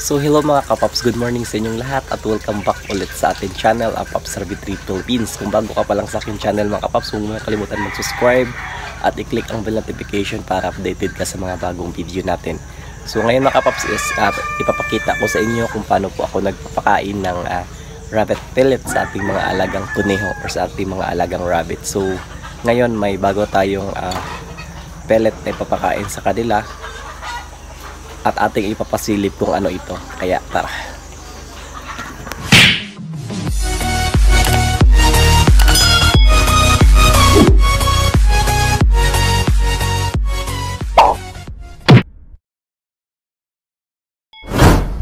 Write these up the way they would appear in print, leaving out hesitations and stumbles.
So hello mga kapaps, good morning sa inyong lahat at welcome back ulit sa ating channel, Paps Servitry Philippines. Kung bago ka pa lang sa aking channel mga kapaps, huwag mo kalimutan mag-subscribe at i-click ang bell notification para updated ka sa mga bagong video natin. So ngayon mga kapaps is ipapakita ko sa inyo kung paano po ako nagpapakain ng rabbit pellet sa ating mga alagang kuneho or sa ating mga alagang rabbit. So ngayon may bago tayong pellet na ipapakain sa kanila at ating ipapasilip kung ano ito. Kaya tara.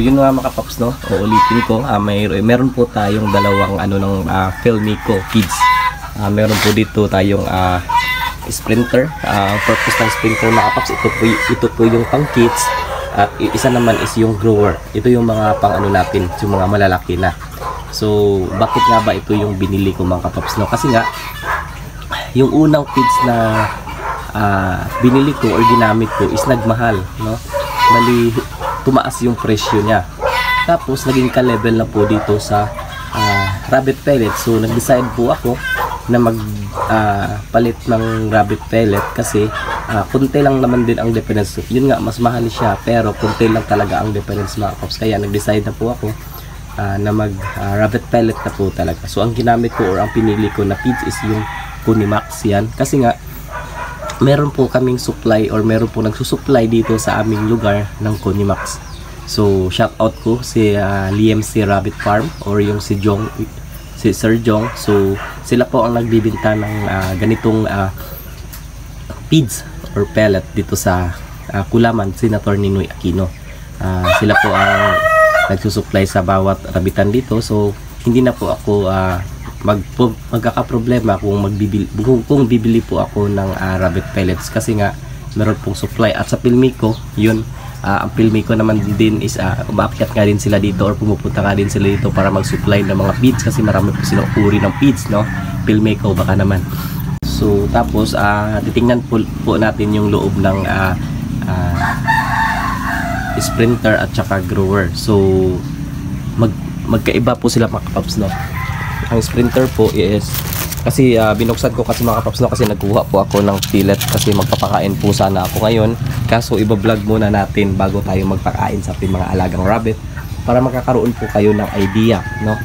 Yun nga mga kapaps, no? Uulitin ko, meron po tayong dalawang ng Philmico kids. Meron po dito tayong sprinter. Purpose ng sprinter mga kapaps, ito po yung pang kids. At isa naman is yung grower. Ito yung mga pang natin, yung mga malalaki na. So, bakit nga ba ito yung binili ko mga kapaps, no? Kasi nga, yung unang feeds na binili ko or ginamit ko is nagmahal, no? Bali, tumaas yung presyo niya. Tapos, naging ka-level na po dito sa rabbit pellet. So, nag-decide po ako na palit ng rabbit pellet kasi kunti lang naman din ang difference. Yun nga, mas mahal siya pero kunti lang talaga ang difference mga kapaps. Kaya nag-decide na po ako na mag rabbit pellet na po talaga. So ang ginamit ko or ang pinili ko na feeds is yung Kunimax yan. Kasi nga meron po kaming supply or meron po nagsusupply dito sa aming lugar ng Kunimax. So shout out ko si LMC Rabbit Farm or yung si Sir Jong. So sila po ang nagbibenta ng ganitong feeds or pellet dito sa Kulaman, Senator Ninoy Aquino. Sila po ang nagsusupply sa bawat rabbitan dito. So hindi na po ako magkakaproblema kung bibili po ako ng rabbit pellets kasi nga meron pong supply. At sa Philmico, yun, ang Philmico naman din is umakyat nga din sila dito or pumupunta nga din sila dito para mag-supply ng mga feeds kasi marami po silang uri ng feeds, no? Philmico baka naman. So tapos titingnan po natin yung loob ng sprinter at saka grower. So magkaiba po sila mga kapaps, no? Ang sprinter po is kasi binuksan ko kasi mga kapaps, no, kasi nagkuha po ako ng pellet kasi magpapakain po sana ako ngayon. Kaso iba-vlog muna natin bago tayo magpakain sa ating mga alagang rabbit para makakaroon po kayo ng idea, no?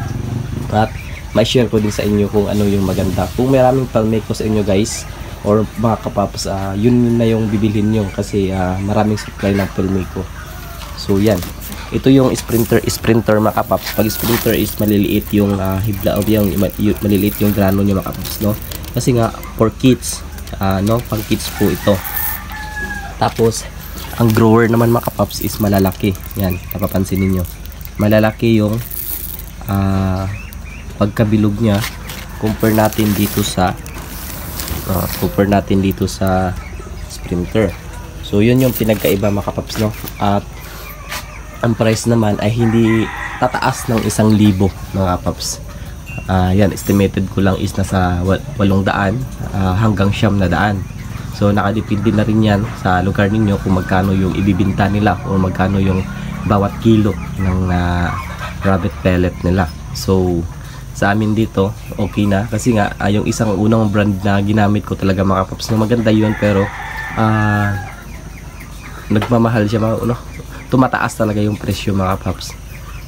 At ma-share ko din sa inyo kung ano yung maganda. Kung maraming Philmico sa inyo guys or mga kapaps, yun na yung bibilhin nyo kasi maraming supply ng Philmico. So yan, ito yung sprinter mga kapaps. Pag sprinter is maliliit yung hibla o yung maliliit yung grano nyo mga kapaps, no? Kasi nga for kids, no, pang kids po ito. Tapos ang grower naman mga kapaps is malalaki. Yan, napapansin niyo, malalaki yung pagkabilog niya compare natin dito sa sprinter. So yun yung pinagkaiba mga kapaps, no? At ang price naman ay hindi tataas ng 1,000 mga kapaps. Yan, estimated ko lang is nasa 800 hanggang 900. So nakadepende na rin yan sa lugar ninyo kung magkano yung ibibinta nila o magkano yung bawat kilo ng rabbit pellet nila. So sa amin dito okay na kasi nga yung isang unang brand na ginamit ko talaga mga kapaps na maganda yun pero nagmamahal siya tumataas talaga yung presyo mga kapaps,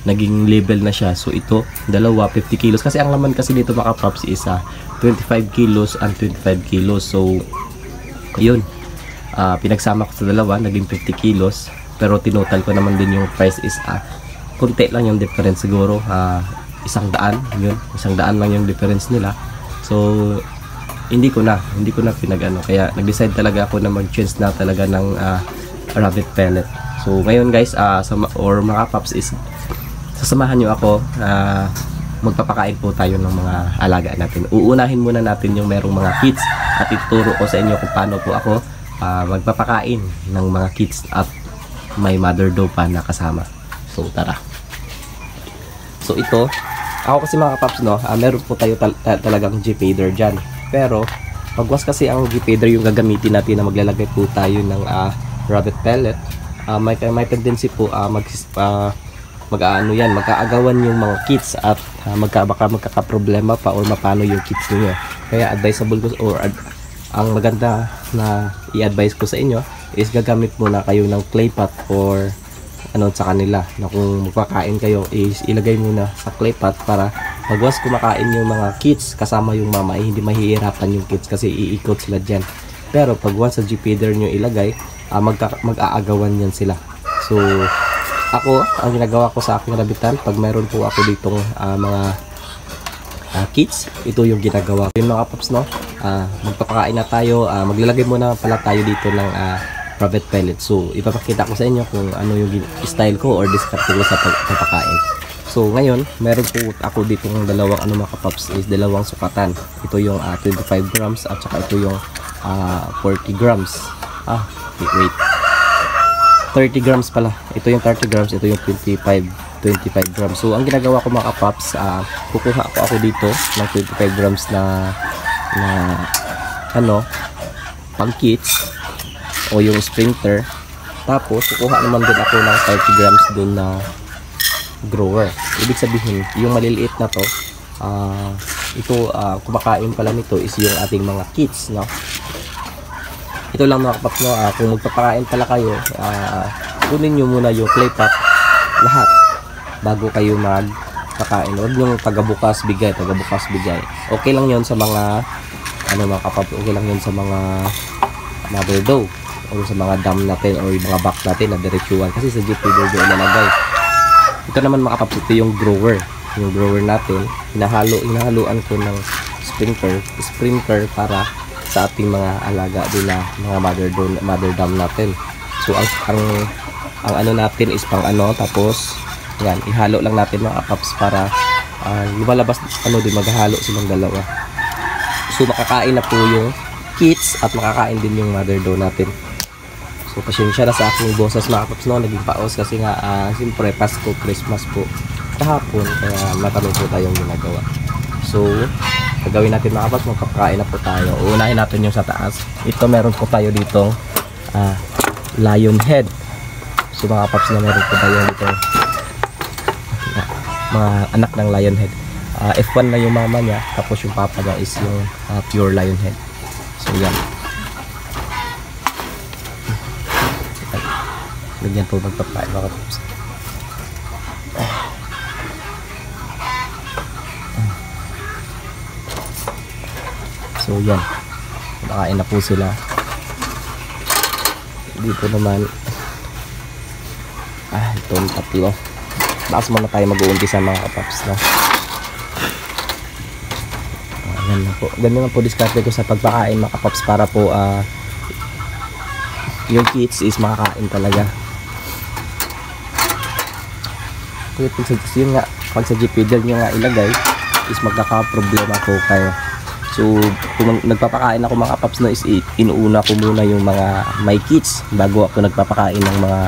naging level na siya. So ito dalawa 50 kilos kasi ang laman kasi dito mga kapaps is 25 kilos and 25 kilos. So yun, pinagsama ko sa dalawa naging 50 kilos pero tinotal ko naman din yung price is konti lang yung difference siguro, 100, yun, 100 lang yung difference nila. So hindi ko na kaya nag-decide talaga ako na mag-change na talaga ng rabbit pellet. So ngayon guys, mga paps is sasamahan nyo ako, magpapakain po tayo ng mga alaga natin. Uunahin muna natin yung merong mga kids at ituturo ko sa inyo kung paano po ako magpapakain ng mga kids at may mother dog pa na kasama. So tara. So ito, ako kasi mga kapaps, no, meron po tayo talagang G-feeder dyan. Pero pagwas kasi ang G-feeder yung gagamitin natin na maglalagay po tayo ng rabbit pellet, may tendency po mag-aano yan, magkaagawan yung mga kids at baka magkakaproblema pa or mapano yung kids niyo. Kaya advisable ko or ang maganda na i-advise ko sa inyo is gagamit muna kayo ng clay pot or ano sa kanila, na kung magpakain kayo is ilagay muna sa clay pot para pag once kumakain yung mga kids kasama yung mama ay hindi mahihirapan yung kids kasi iikot sila dyan. Pero pag once sa G feeder nyo ilagay, mag-aagawan yan sila. So ako, ang ginagawa ko sa aking rabitan, pag meron po ako ditong mga kids, ito yung ginagawa ko. Yung mga paps, no, magpapakain na tayo, maglalagay muna pala tayo dito ng rabbit pellet. So ipapakita ko sa inyo kung ano yung style ko or discard ko sa pagpapakain. So ngayon, meron po ako ditong dalawang mga kapaps, is dalawang sukatan. Ito yung 25 grams at saka ito yung 40 grams. Wait. 30 grams pala. Ito yung 30 grams, ito yung 25 grams. So ang ginagawa ko mga kapaps, kukuha ako dito ng 25 grams na pang kids o yung sprinter. Tapos kukuha naman din ako ng 30 grams dun na grower. Ibig sabihin, yung maliliit na to, ito kumakain pala nito is yung ating mga kids, no? Ito lang mga kapaps, no? Kung magpapakain pala kayo, kunin nyo muna yung clay pot lahat bago kayo magpakain. Huwag yung tagabukas bigay. Okay lang yun sa mga mga kapaps, okay lang yun sa mga mother doe o sa mga dam natin or yung mga back natin na diretsuhan kasi sa G feeder doon ilalagay. Ito naman mga kapaps, ito yung grower natin. Hinahaluan ko ng sprinkler para sa ating mga alaga din na mga mother dam natin. So ang ano natin is pang tapos yan, ihalo lang natin mga kapaps para lumalabas din, maghahalo silang dalawa. So makakain na po yung kids at makakain din yung mother doe natin. So pasensya na sa aking boses mga kapaps, no, naging paos kasi nga siyempre Pasko, Christmas po kahapon, kaya matanong po tayong ginagawa. So gagawin natin mga kapaps, magpapakain na po tayo. Uunahin natin yung sa taas. Ito meron po tayo dito lion head. So mga kapaps, na meron po tayo dito mga anak ng lion head. F1 na yung mama niya, tapos yung papa niya is yung pure lion head. So yan, ganyan po magpapakain mga kapaps. So yan, kumakain na po sila. Dito naman itong tatlo. Taas muna tayo mag-uumpisa mga kapaps, no? Ganun lang po diskarte ko sa pagpakain mga kapaps para po yung kids is makakain talaga. Yun nga, pag sa G feeder nyo nga ilagay is magkakaproblema po kayo. So kung nagpapakain ako mga kapaps, no, is inuuna ko muna yung mga my kids bago ako nagpapakain ng mga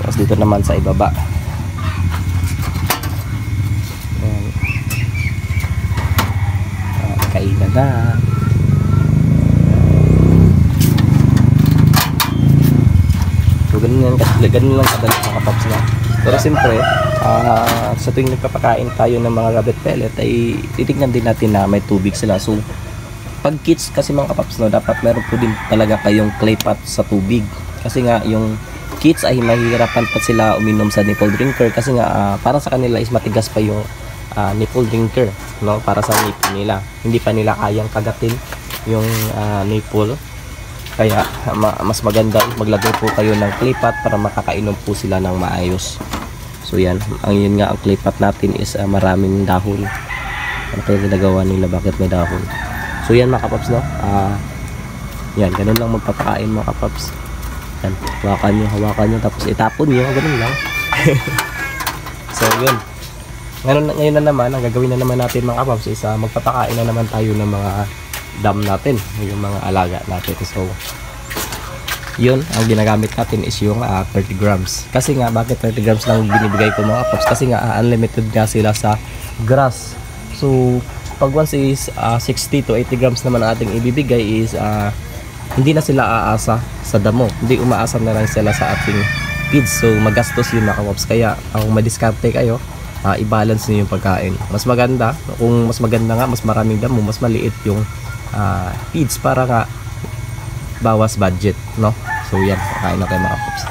tapos dito naman sa ibaba. Kainan na. So ganun lang kadali mga kapaps na. Pero siyempre sa tuwing nagpapakain tayo ng mga rabbit pellet ay titignan din natin na may tubig sila. So pag kids kasi mga kapaps, no, dapat meron po din talaga kayong clay pot sa tubig kasi nga yung kids ay mahihirapan pa sila uminom sa nipple drinker kasi nga para sa kanila is matigas pa yung nipple drinker, no, para sa nipple nila. Hindi pa nila kayang kagatin yung nipple. Kaya mas maganda maglagay po kayo ng clay pot para makakainom po sila ng maayos. So yan, yun nga ang clay pot natin is maraming dahon. Ano kaya ginagawa nila, bakit may dahon? So yan mga kapaps, no, yan, ganun lang magpapakain mga kapaps. Yan, hawakan nyo tapos itapon nyo, ganun lang. So yun, ngayon na naman, ang gagawin na naman natin mga kapaps is magpapakain na naman tayo ng mga dam natin, yung mga alaga natin. So yun, ang ginagamit natin is yung 30 grams. Kasi nga, bakit 30 grams lang binibigay ko mga paps? Kasi nga, unlimited nga sila sa grass. So, pag once is 60 to 80 grams naman ang ating ibibigay is hindi na sila aasa sa damo. Hindi umaasa na lang sila sa ating feeds. So, magastos yun mga paps. Kaya, kung madiskarte kayo, i-balance niyo yung pagkain. Mas maganda, kung mas maganda nga, mas maraming damo, mas maliit yung feeds para nga bawas budget, no? So yan, kakain na kayo mga paps.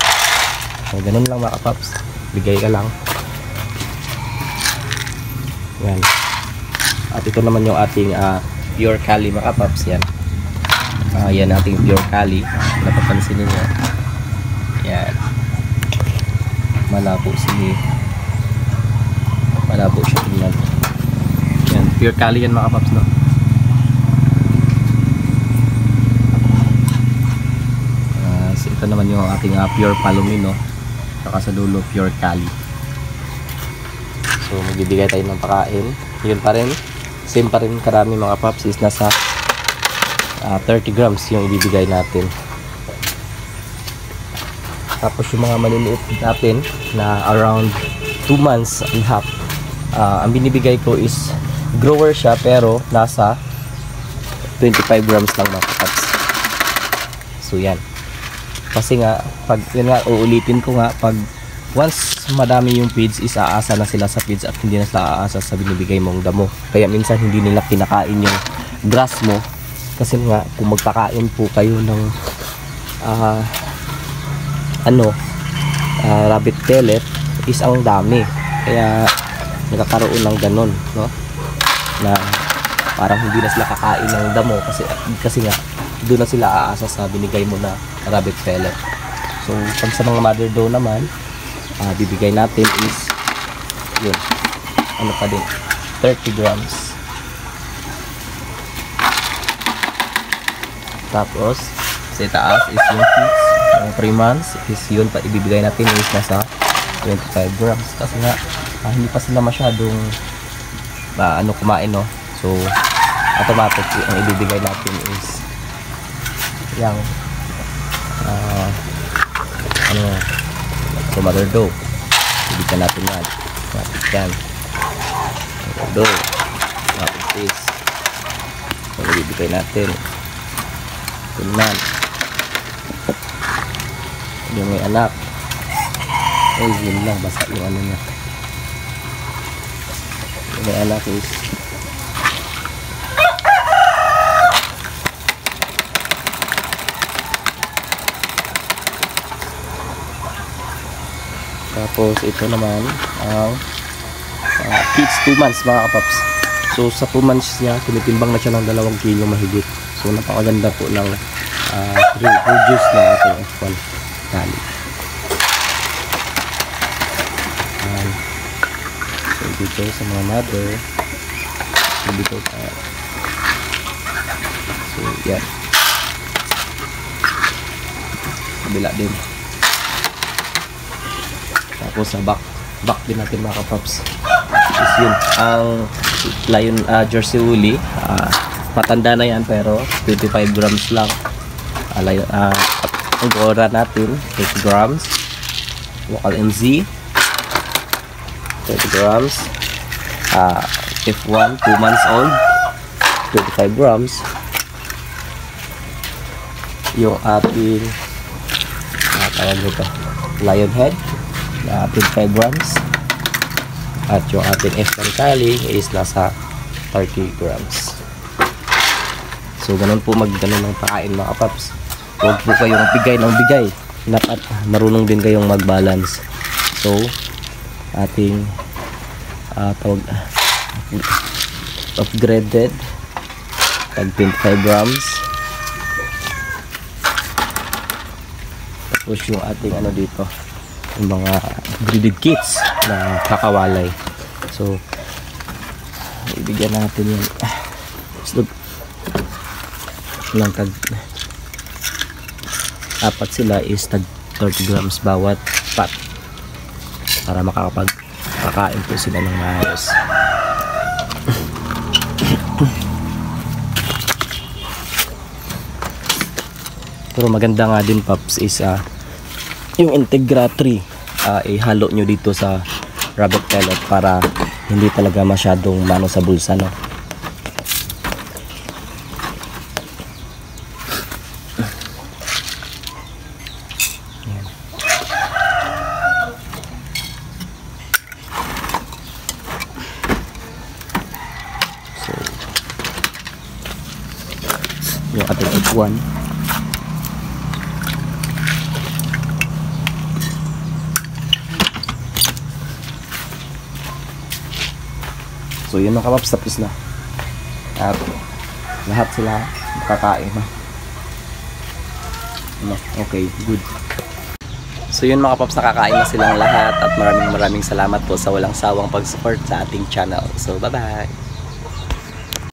So ganun lang mga paps, bigay ka lang. Yan. At ito naman yung ating pure Cali mga paps. Yan. Yan ating pure Cali. Napapansin niyo. Yan. Malabo siya tingnan. Yan, pure Cali yan mga paps, no? Ito naman yung ating pure Palomino, saka sa dulo pure Cali. So magbibigay tayo ng pakain. Yun pa rin, same pa rin karami mga paps, is nasa 30 grams yung ibibigay natin. Tapos yung mga maliliit natin na around 2 months and half, ang binibigay ko is grower siya pero nasa 25 grams lang mga paps. So yan. Kasi nga, pag yun nga, uulitin ko nga, pag once madami yung feeds, is aasa na sila sa feeds at hindi na sila aasa sa binibigay mong damo. Kaya minsan hindi nila kinakain yung grass mo. Kasi nga, kung magpakain po kayo ng rabbit pellet, is ang dami. Kaya nagkakaroon ng ganun, no? Na parang hindi na sila kakain ng damo kasi nga doon na sila aasa sa binigay mo na rabbit pellet. So pag sa mga mother doe naman, bibigay natin is yun, ano pa din, 30 grams. Tapos sa taas is yung feeds, 3 months is yun pa ibibigay natin is nasa 25 grams. Kasi nga hindi pa sila masyadong kumain, no? So automatic ang ibibigay natin is yung so mother doe, ibigay natin yan doe, tapos is so ibibigay natin tunan yung may anak. Yun lang, basa yung ano niya. May anak is tapos ito naman ang kids 2 months mga kapaps. So sa 2 months niya tinitimbang na siya ng 2 kilo mahigit. So napakaganda po ng reduce na ating F1 Cali. So dito sa mga mother, so dito so yan, kabila din. Tapos sa back din natin mga kapaps is yun ang lion Jersey Woolly, matanda na yan pero 25 grams lang. Ang gora natin 8 grams, local MZ 30 grams, F1 2 months old 25 grams, yung ating tawag nito lion head na 25 grams, at yung ating F1 Cali is nasa 30 grams. So ganun po magganun ng pakain mga paps. Huwag po kayong bigay ng bigay, dapat marunong din kayong mag-balance. So ating upgraded tag 25 grams. Tapos yung ating ano dito, yung mga breeded kits na kakawalay. So ibigyan natin yung ng tag 4 sila is tag 30 grams bawat pot para makakapagpakain po sila ng maayos. Pero maganda nga din Paps is yung Integra 3 ihalo nyo dito sa rabbit pellet para hindi talaga masyadong mano sa bulsa, no? Ayan. So yung ating F1. So yun mga kapaps, tapos na. At lahat sila makakain na. Okay, good. So yun mga kapaps, nakakain na silang lahat at maraming salamat po sa walang sawang pag-support sa ating channel. So bye bye!